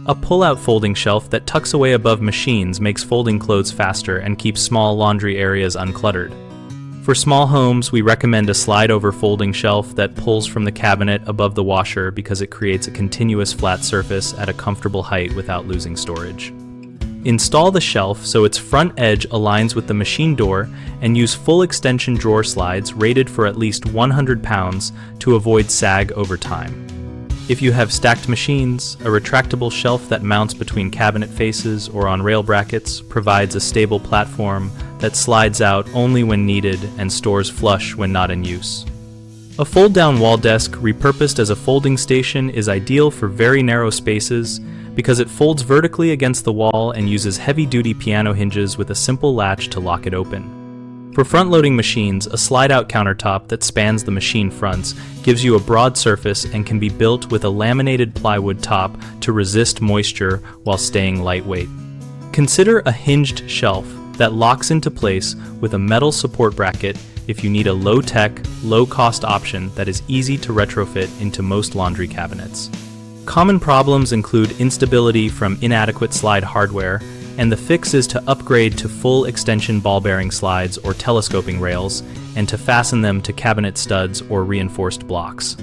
A pull-out folding shelf that tucks away above machines makes folding clothes faster and keeps small laundry areas uncluttered. For small homes, we recommend a slide-over folding shelf that pulls from the cabinet above the washer because it creates a continuous flat surface at a comfortable height without losing storage. Install the shelf so its front edge aligns with the machine door and use full extension drawer slides rated for at least 100 pounds to avoid sag over time. If you have stacked machines, a retractable shelf that mounts between cabinet faces or on rail brackets provides a stable platform that slides out only when needed and stores flush when not in use. A fold-down wall desk repurposed as a folding station is ideal for very narrow spaces because it folds vertically against the wall and uses heavy-duty piano hinges with a simple latch to lock it open. For front-loading machines, a slide-out countertop that spans the machine fronts gives you a broad surface and can be built with a laminated plywood top to resist moisture while staying lightweight. Consider a hinged shelf that locks into place with a metal support bracket if you need a low-tech, low-cost option that is easy to retrofit into most laundry cabinets. Common problems include instability from inadequate slide hardware, and the fix is to upgrade to full extension ball bearing slides or telescoping rails and to fasten them to cabinet studs or reinforced blocks.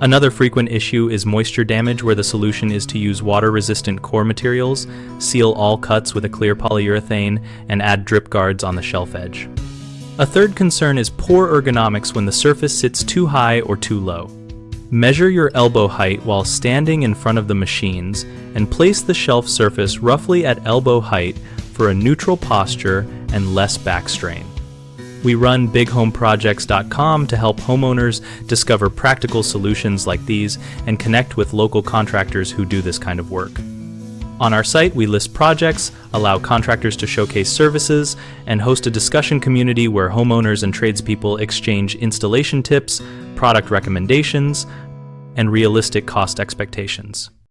Another frequent issue is moisture damage, where the solution is to use water-resistant core materials, seal all cuts with a clear polyurethane, and add drip guards on the shelf edge. A third concern is poor ergonomics when the surface sits too high or too low. Measure your elbow height while standing in front of the machines and place the shelf surface roughly at elbow height for a neutral posture and less back strain. We run bighomeprojects.com to help homeowners discover practical solutions like these and connect with local contractors who do this kind of work. On our site, we list projects, allow contractors to showcase services, and host a discussion community where homeowners and tradespeople exchange installation tips, product recommendations, and realistic cost expectations.